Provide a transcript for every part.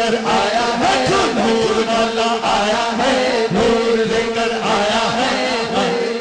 کر آیا ہے، نور والا آیا ہے، نور لے کر آیا ہے،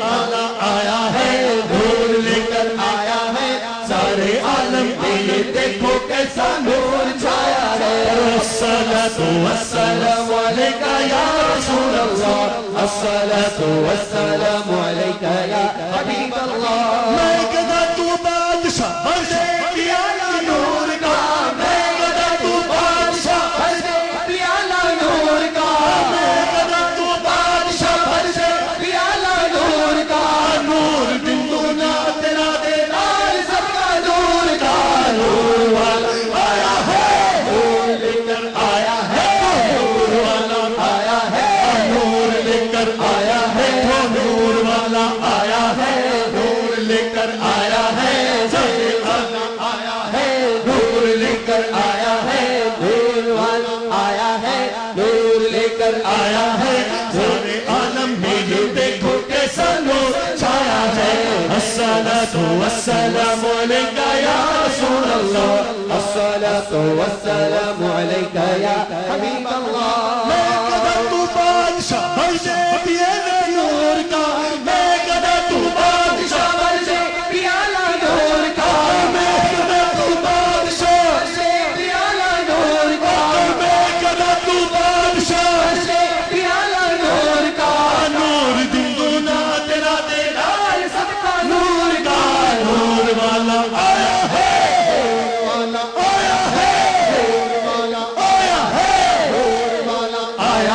آلہ آیا ہے، نور لے کر آیا ہے، سارے عالم پہ یہ دیکھو کیسا نور چھایا ہے۔ الصلاۃ والسلام علیکہ یا رسول اللہ، الصلاۃ والسلام علیکہ یا حبیب اللہ۔ میں گدا تو بادشاہ بردے پیالہ نور کا، میں گدا تو بادشاہ بردے پیالہ نور کا، میں گدا تو بادشاہ بردے پیالہ نور کا، نور دن دنا تیرا دیدار سب کا نور کا، نور والا آیا ہے، نور لے کر آیا ہے، نور والا آیا ہے، نور لے کر آیا ہے، نور والا آیا ہے، نور لے کر آیا ہے، سارے عالم آیا ہے، نور لے کر آیا ہے، نور والا آیا ہے، نور لے کر آیا ہے، سارے عالم میں یہ دیکھو کیسا نور چھایا ہے۔ الصلاۃ والسلام علیکہ یا رسول اللہ، الصلاۃ والسلام علیکہ یا حبیب اللہ۔ میں گدا تو بادشاہ بردے پیالہ نور کا، میں گدا تو بادشاہ بردے پیالہ نور کا، میں گدا تو بادشاہ بردے پیالہ نور کا، میں گدا تو بادشاہ بردے پیالہ نور کا، نور دن دنا تیرا دیدار سب کا نور کا، نور والا آیا ہے، نور والا آیا ہے، نور والا آیا ہے، نور والا آیا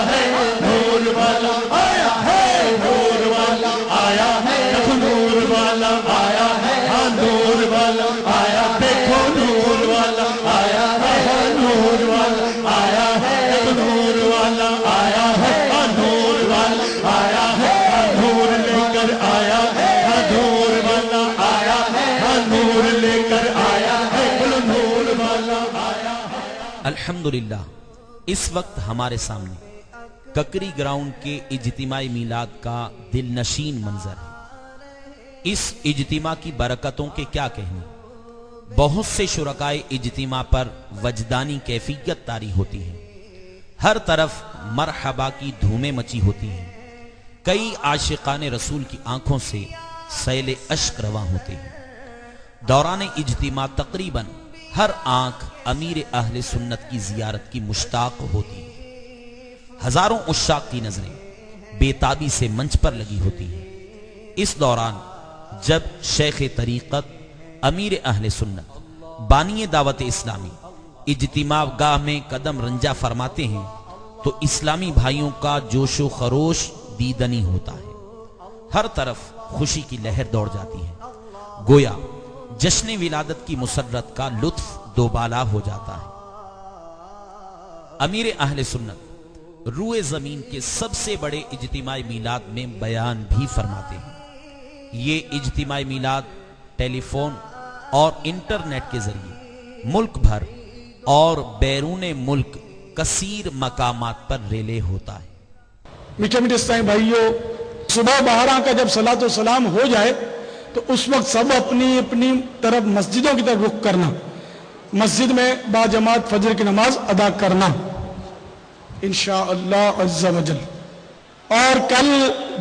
ہے، نور والا آیا ہے، نور والا آیا ہے، نور والا آیا ہے، نور والا آیا ہے، ہاں نور والا آیا، دیکھو نور والا آیا ہے، نور والا آیا ہے، نور والا آیا ہے، نور والا آیا ہے، نور لے کر آیا ہے، نور والا آیا ہے، نور لے کر آیا ہے، نور والا آیا ہے۔ الحمدللہ اس وقت ہمارے سامنے ککری گراؤنڈ کے اجتماعی میلاد کا دل نشین منظر ہے۔ اس اجتماع کی برکتوں کے کیا کہنے، بہت سے شرکائے اجتماع پر وجدانی کیفیت طاری ہوتی ہے، ہر طرف مرحبا کی دھومیں مچی ہوتی ہیں، کئی عاشقان رسول کی آنکھوں سے سیل اشک رواں ہوتے ہیں۔ دوران اجتماع تقریباً ہر آنکھ امیر اہل سنت کی زیارت کی مشتاق ہوتی ہے، ہزاروں عشاق کی نظریں بے تابی سے منچ پر لگی ہوتی ہیں۔ اس دوران جب شیخ طریقت امیر اہل سنت بانی دعوت اسلامی اجتماع گاہ میں قدم رنجا فرماتے ہیں تو اسلامی بھائیوں کا جوش و خروش دیدنی ہوتا ہے، ہر طرف خوشی کی لہر دوڑ جاتی ہے، گویا جشن ولادت کی مسرت کا لطف دوبالا ہو جاتا ہے۔ امیر اہل سنت روئے زمین کے سب سے بڑے اجتماعی میلاد میں بیان بھی فرماتے ہیں۔ یہ اجتماعی میلاد ٹیلی فون اور انٹرنیٹ کے ذریعے ملک بھر اور بیرون ملک کثیر مقامات پر ریلے ہوتا ہے۔ میٹھے میٹھے اسلامی بھائیوں، صبح بہاراں کا جب صلاۃ و سلام ہو جائے تو اس وقت سب اپنی اپنی طرف مسجدوں کی طرف رخ کرنا، مسجد میں باجماعت فجر کی نماز ادا کرنا انشاءاللہ عز و جل۔ اور کل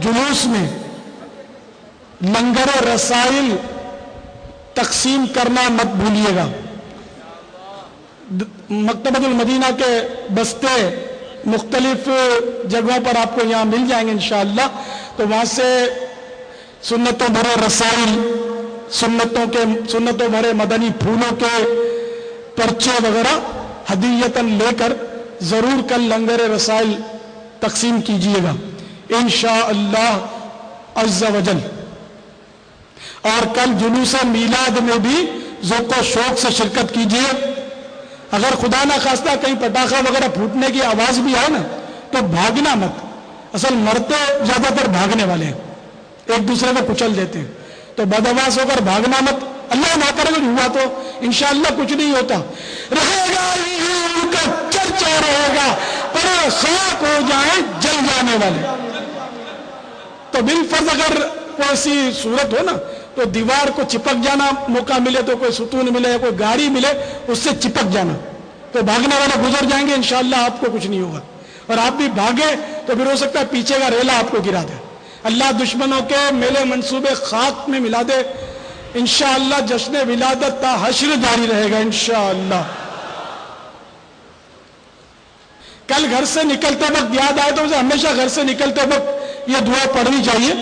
جلوس میں لنگر و رسائل تقسیم کرنا مت بھولیے گا۔ مکتبۃ المدینہ کے بستے مختلف جگہوں پر آپ کو یہاں مل جائیں گے انشاءاللہ، تو وہاں سے سنتوں بھرے رسائل، سنتوں بھرے مدنی پھولوں کے پرچے وغیرہ ہدیتاً لے کر ضرور کل لنگر رسائل تقسیم کیجئے گا انشاءاللہ عز و جل۔ اور کل جلوس میلاد میں بھی ذوق و شوق سے شرکت کیجئے۔ اگر خدا نہ خواستہ کہیں پٹاخہ وغیرہ پھوٹنے کی آواز بھی آئے نا تو بھاگنا مت، اصل مرتے زیادہ تر بھاگنے والے ہیں، ایک دوسرے کو کچل دیتے ہیں، تو بدحواس ہو کر بھاگنا مت، اللہ نہ کرے کچھ ہوا تو انشاءاللہ کچھ نہیں ہوتا، رہے گا ان کا چرچا رہے گا، پر خاک ہو جائیں جل جانے والے۔ تو بالفرض اگر کوئی ایسی صورت ہو نا تو دیوار کو چپک جانا موقع ملے تو کوئی ستون ملے کوئی گاڑی ملے اس سے چپک جانا. تو بھاگنے والے گزر جائیں گے, انشاءاللہ آپ کو کچھ نہیں ہوگا. اور آپ بھی بھاگے تو پھر ہو سکتا ہے پیچھے کا ریلا آپ کو گرا دے. اللہ دشمنوں کے میلے منصوبے خاک میں ملا دے. انشاءاللہ جشن ولادت تا حشر جاری رہے گا انشاءاللہ. کل گھر سے نکلتے وقت یاد آئے تو مجھے ہمیشہ گھر سے نکلتے وقت یہ دعا پڑھنی چاہیے.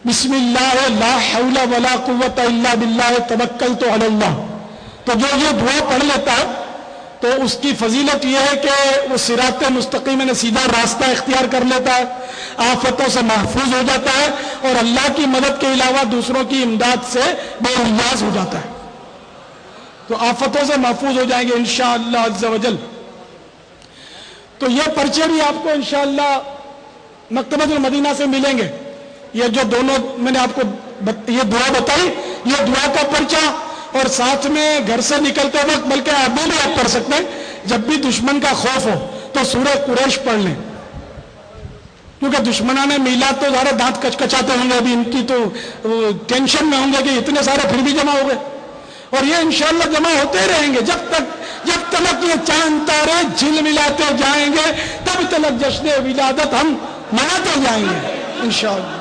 بسم اللہ لا حول ولا قوت الا باللہ توکلت علی اللہ. تو جو یہ دعا پڑھ لیتا ہے تو اس کی فضیلت یہ ہے کہ وہ صراط مستقیم میں سیدھا راستہ اختیار کر لیتا ہے, آفتوں سے محفوظ ہو جاتا ہے, اور اللہ کی مدد کے علاوہ دوسروں کی امداد سے بے نیاز ہو جاتا ہے. تو آفتوں سے محفوظ ہو جائیں گے انشاءاللہ عز و جل. تو یہ پرچے بھی آپ کو انشاءاللہ مکتبۃ المدینہ سے ملیں گے. یہ جو دونوں میں نے آپ کو یہ دعا بتائی, یہ دعا کا پرچہ, اور ساتھ میں گھر سے نکلتے وقت, بلکہ ابھی بھی آپ پڑھ سکتے ہیں, جب بھی دشمن کا خوف ہو تو سورہ قریش پڑھ لیں. کیونکہ دشمنان میلاد تو ذرا دانت کچکچاتے ہوں گے, ابھی ان کی تو ٹینشن میں ہوں گے کہ اتنے سارے پھر بھی جمع ہو گئے. اور یہ انشاءاللہ جمع ہوتے رہیں گے جب تک یہ چاند تارے جھل ملاتے جائیں گے, تب تک جشن ولادت ہم مناتے جائیں گے انشاءاللہ.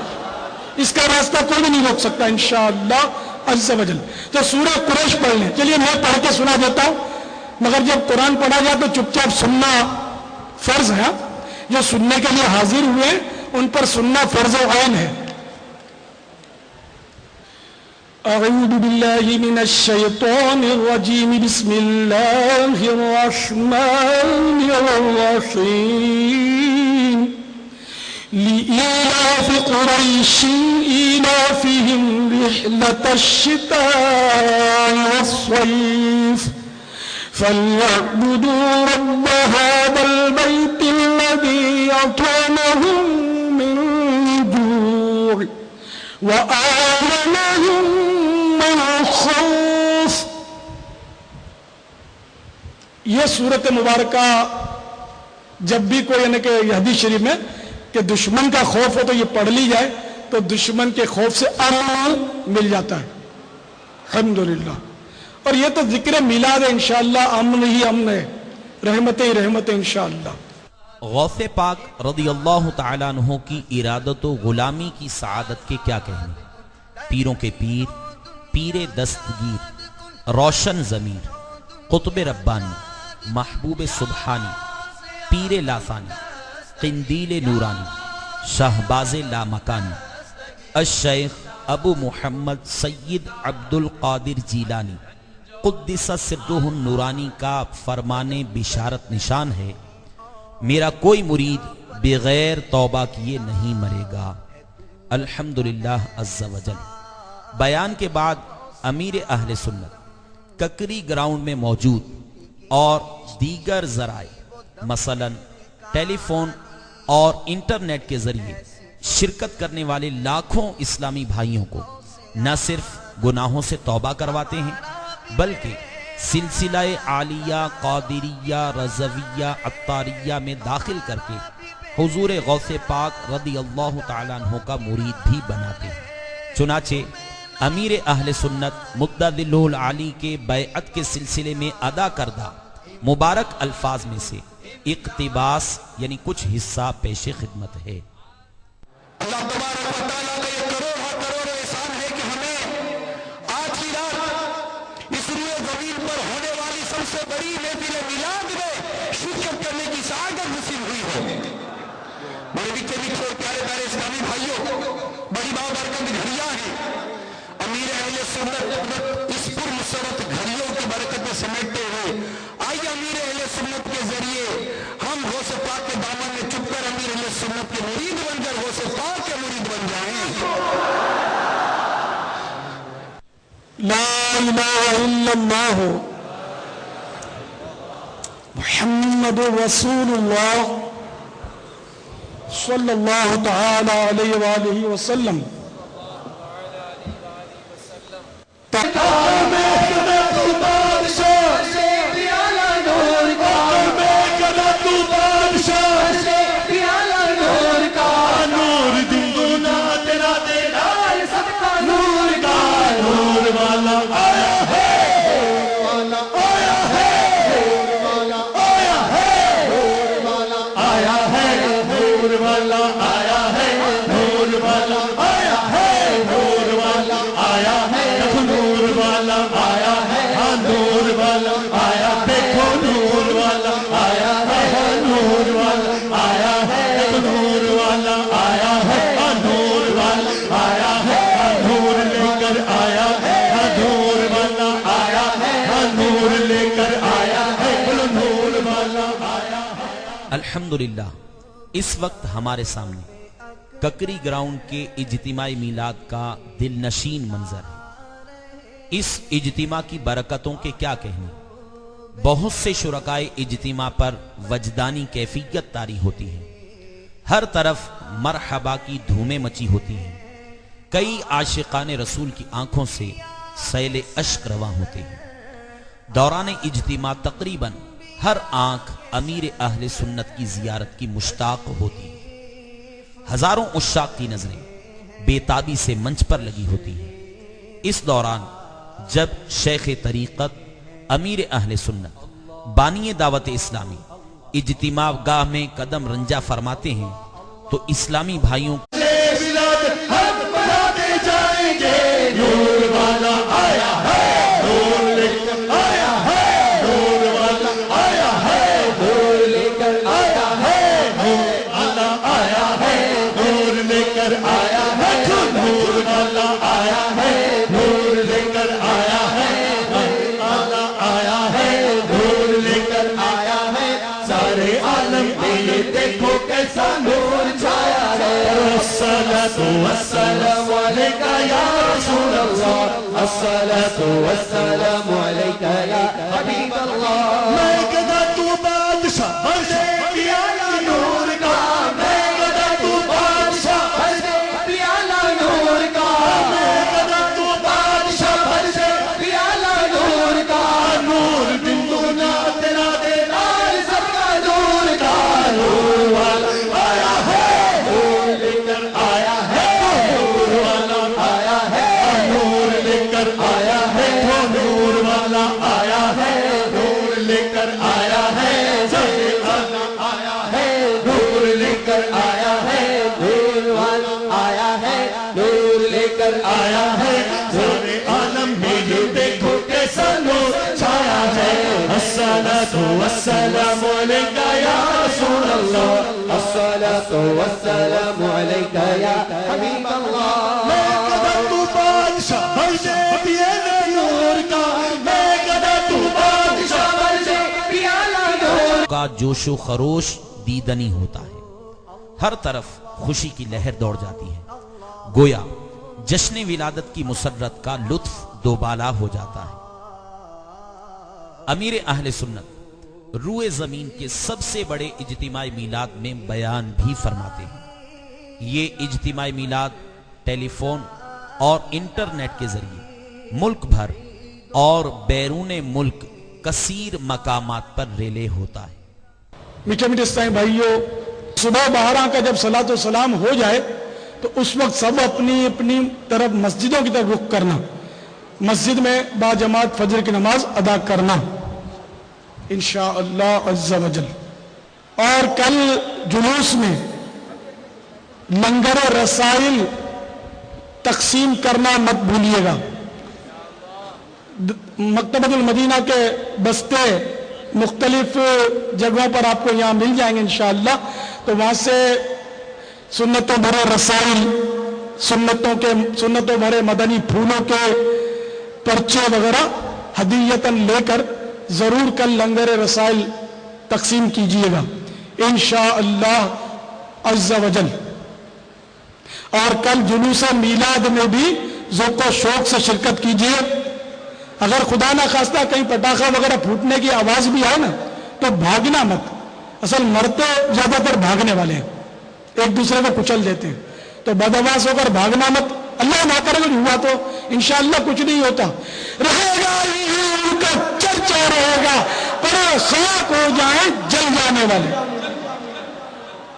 اس کا راستہ کوئی بھی نہیں روک سکتا انشاءاللہ عز و جل. تو سورہ قریش پڑھ لیں. چلیے میں پڑھ کے سنا دیتا ہوں, مگر جب قرآن پڑھا جائے تو چپ چاپ سننا فرض ہے. جو سننے کے لیے حاضر ہوئے ان پر سننا فرض و عین ہے. اعوذ باللہ من الشیطان الرجیم, بسم اللہ الرحمن الرحیم. لإيلاف قريش إيلافهم رحلة الشتاء والصيف فليعبدوا رب هذا البيت الذي أطعمهم من جوع وآمنهم من خوف. یہ سورت مبارکہ جب بھی کوئی یعنی کہ حدیث شریف میں کہ دشمن کا خوف ہو تو یہ پڑھ لی جائے تو دشمن کے خوف سے امن مل جاتا ہے الحمدللہ. اور یہ تو ذکر میلاد ہے انشاءاللہ, امن ہی امن ہے, رحمت ہی رحمت ہے انشاءاللہ. غوث پاک رضی اللہ تعالیٰ عنہ کی ارادت و غلامی کی سعادت کے کیا کہنے. پیروں کے پیر, پیر دستگیر, روشن ضمیر, قطب ربانی, محبوب سبحانی, پیر لاسانی, قندیل نورانی, شہباز لامکانی, الشیخ ابو محمد سید عبد القادر جیلانی قدس سرہ النورانی کا فرمان بشارت نشان ہے, میرا کوئی مرید بغیر توبہ کیے نہیں مرے گا. الحمدللہ عز و جل. بیان کے بعد امیر اہل سنت ککری گراؤنڈ میں موجود اور دیگر ذرائع مثلا ٹیلی فون اور انٹرنیٹ کے ذریعے شرکت کرنے والے لاکھوں اسلامی بھائیوں کو نہ صرف گناہوں سے توبہ کرواتے ہیں بلکہ سلسلہ عالیہ قادریہ رضویہ عطاریہ میں داخل کر کے حضور غوث پاک رضی اللہ تعالیٰ عنہ کا مرید بھی بناتے ہیں. چنانچہ امیر اہل سنت مقتدر العالی کے بیعت کے سلسلے میں ادا کردہ مبارک الفاظ میں سے اقتباس یعنی کچھ حصہ پیش خدمت ہے. اللہ تبارک و تعالیٰ کا یہ کروڑ احسان ہے کہ ہمیں آج کی رات اس روئے زمین پر ہونے والی سب سے بڑی محفل میلاد میں شرکت کرنے کی سعادت نصیب ہوئی ہے. بڑے میٹھے میٹھے پیارے پیارے اسلامی بھائیوں, بڑی بابرکت گھڑیاں ہیں. امیر اہل سنت اس پرمسرت گھڑیوں کی برکت میں سمیٹتے ہوئے آئیے امیر اہل سنت کے ذریعے ہم غوث پاک کے دامن میں چھپ کر امیر اہل سنت کے مرید بن کر غوث پاک کے مرید بن جائیں. لا الہ الا اللہ محمد رسول اللہ صلی اللہ تعالی علیہ وآلہ وسلم. نور والا آیا ہے, الحمدللہ اس وقت ہمارے سامنے ککری گراؤنڈ کے اجتماعی میلاد کا دل نشین منظر ہے۔ اس اجتماع کی برکتوں کے کیا کہنے، بہت سے شرکائے اجتماع پر وجدانی کیفیت طاری ہوتی ہے، ہر طرف مرحبا کی دھومیں مچی ہوتی ہیں، کئی عاشقان رسول کی آنکھوں سے سیل اشک رواں ہوتے ہیں۔ دوران اجتماع تقریباً ہر آنکھ امیر اہل سنت کی زیارت کی مشتاق ہوتی ہے، ہزاروں عشاق کی نظریں بے تابی سے منچ پر لگی ہوتی ہیں۔ اس دوران جب شیخ طریقت امیر اہل سنت بانی دعوت اسلامی اجتماع گاہ میں قدم رنجا فرماتے ہیں تو اسلامی بھائیوں والسلام عليك يا رسول الله، الصلاة والسلام عليك يا حبيب الله۔ میں گدا تو بادشاہ بنے پیالہ نور کا، میں گدا تو بادشاہ بنے پیالہ نور کا، میں گدا تو بادشاہ بنے پیالہ نور کا، نور دن دنیا تیرا دینا سب کا نور کا، نور والا آیا ہے، نور لے کر آیا ہے، آیا ہے سارے عالم میں یہ دیکھو کیسا نور چھایا ہے۔ الصلاة والسلام علیک یا رسول اللہ، الصلاة والسلام علیک یا حبیب اللہ۔ میں گدا تو بادشاہ بنے پیالہ نور کا، میں گدا تو بادشاہ بنے پیالہ نور کا جوش و خروش دیدنی ہوتا ہے، ہر طرف خوشی کی لہر دوڑ جاتی ہے، گویا جشن ولادت کی مسرت کا لطف دوبالا ہو جاتا ہے۔ امیر اہل سنت روئے زمین کے سب سے بڑے اجتماعی میلاد میں بیان بھی فرماتے ہیں۔ یہ اجتماعی میلاد ٹیلی فون اور انٹرنیٹ کے ذریعے ملک بھر اور بیرون ملک کثیر مقامات پر ریلے ہوتا ہے۔ میٹھے میٹھے اسلامی بھائیوں، صبح 12 کا جب صلاۃ و سلام ہو جائے تو اس وقت سب اپنی اپنی طرف مسجدوں کی طرف رخ کرنا، مسجد میں باجماعت فجر کی نماز ادا کرنا انشاءاللہ عز و جل۔ اور کل جلوس میں لنگر رسائل تقسیم کرنا مت بھولیے گا۔ مکتبۃ المدینہ کے بستے مختلف جگہوں پر آپ کو یہاں مل جائیں گے انشاءاللہ، تو وہاں سے سنتوں بھرے رسائل، سنتوں بھرے مدنی پھولوں کے پرچے وغیرہ ہدیتاً لے کر ضرور کل لنگر رسائل تقسیم کیجئے گا انشاءاللہ عز و جل۔ اور کل جلوس میلاد میں بھی ذوق و شوق سے شرکت کیجئے۔ اگر خدا نہ خواستہ کہیں پٹاخہ وغیرہ پھوٹنے کی آواز بھی آئے نا تو بھاگنا مت، اصل مرتے زیادہ تر بھاگنے والے ہیں، ایک دوسرے کو کچل دیتے ہیں، تو بدعواس ہو کر بھاگنا مت۔ اللہ نہ کرے کچھ ہوا تو انشاءاللہ کچھ نہیں ہوتا، رہے گا ان کا چرچا رہے گا، پر خاک ہو جائیں جل جانے والے۔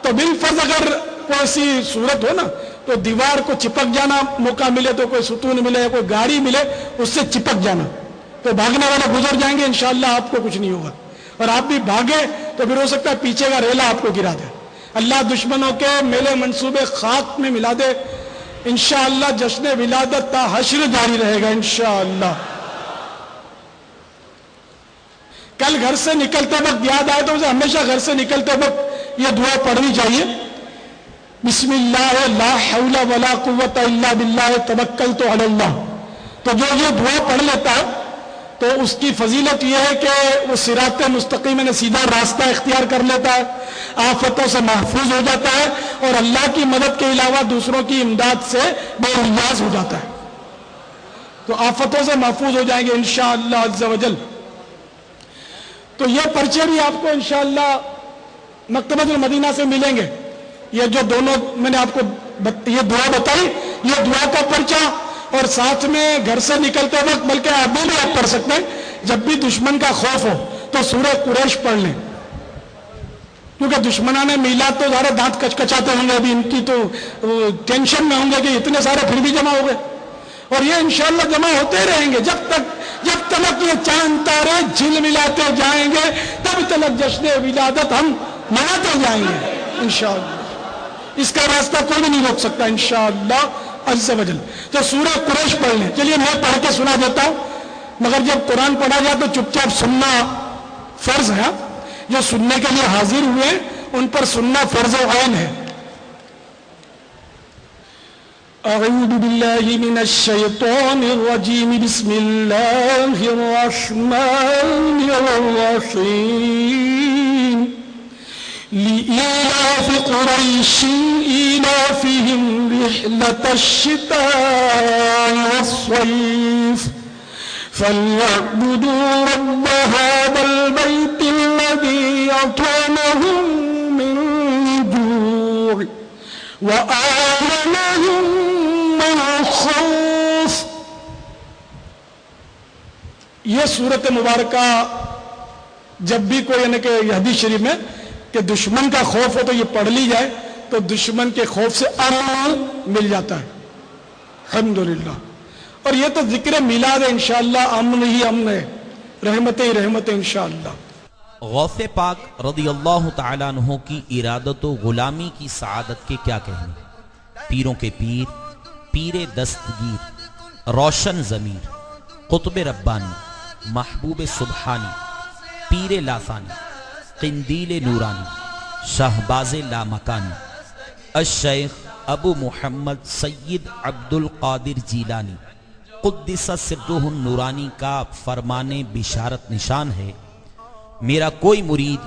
تو بالفرض اگر کوئی ایسی صورت ہو نا تو دیوار کو چپک جانا، موقع ملے تو کوئی ستون ملے یا کوئی گاڑی ملے اس سے چپک جانا، تو بھاگنے والے گزر جائیں گے انشاءاللہ، آپ کو کچھ نہیں ہوگا۔ اور آپ بھی بھاگے تو پھر ہو سکتا ہے پیچھے کا ریلا آپ کو گرا دے۔ اللہ دشمنوں کے میلے منصوبے خاک میں ملا دے انشاءاللہ۔ جشن ولادت تا حشر جاری رہے گا انشاءاللہ۔ کل گھر سے نکلتے وقت یاد آئے تو اسے ہمیشہ گھر سے نکلتے وقت یہ دعا پڑھنی چاہیے، بسم اللہ لا حول ولا قوت الا باللہ توکلت علی اللہ۔ تو جو یہ دعا پڑھ لیتا ہے تو اس کی فضیلت یہ ہے کہ وہ صراط مستقیم میں سیدھا راستہ اختیار کر لیتا ہے، آفتوں سے محفوظ ہو جاتا ہے، اور اللہ کی مدد کے علاوہ دوسروں کی امداد سے بے نیاز ہو جاتا ہے. تو آفتوں سے محفوظ ہو جائیں گے انشاءاللہ عز و جل. تو یہ پرچے بھی آپ کو انشاءاللہ مکتبۃ المدینہ سے ملیں گے. یہ جو دونوں میں نے آپ کو یہ دعا بتائی، یہ دعا کا پرچہ، اور ساتھ میں گھر سے نکلتے وقت بلکہ ابھی بھی آپ پڑھ سکتے ہیں، جب بھی دشمن کا خوف ہو تو سورہ قریش پڑھ لیں، کیونکہ دشمنان میلاد تو ذرا دانت کچکچاتے ہوں گے، ابھی ان کی تو ٹینشن میں ہوں گے کہ اتنے سارے پھر بھی جمع ہو گئے، اور یہ انشاءاللہ جمع ہوتے رہیں گے جب تک یہ چاند تارے جھل ملاتے جائیں گے، تب تک جشن ولادت ہم مناتے جائیں گے انشاءاللہ. اس کا راستہ کوئی بھی نہیں روک سکتا انشاءاللہ عز و جل. تو سورہ قریش پڑھ لیں. چلیے میں پڑھ کے سنا دیتا ہوں، مگر جب قرآن پڑھا جائے تو چپ چاپ سننا فرض ہے. جو سننے کے لیے حاضر ہوئے ان پر سننا فرض عین ہے. اعوذ باللہ من الشیطان الرجیم، بسم اللہ الرحمن الرحیم. لإيلاف قريش إيلافهم رحلة الشتاء والصيف فليعبدوا رب هذا البيت الذي أطعمهم من جوع وآمنهم من خوف. یہ سورت مبارکہ جب بھی کوئی یعنی کہ حدیث شریف میں کہ دشمن کا خوف ہو تو یہ پڑھ لی جائے تو دشمن کے خوف سے امن مل جاتا ہے الحمدللہ. اور یہ تو ذکر میلاد ہے انشاءاللہ، امن ہی امن ہے، رحمت ہی رحمت ہے انشاءاللہ. غوث پاک رضی اللہ تعالیٰ عنہ کی ارادت و غلامی کی سعادت کے کیا کہنے. پیروں کے پیر، پیر دستگیر، روشن ضمیر، قطب ربانی، محبوب سبحانی، پیر لاسانی، قندیل نورانی، شہباز لامکانی، الشیخ ابو محمد سید عبد القادر جیلانی قدس سرہ النورانی کا فرمان بشارت نشان ہے، میرا کوئی مرید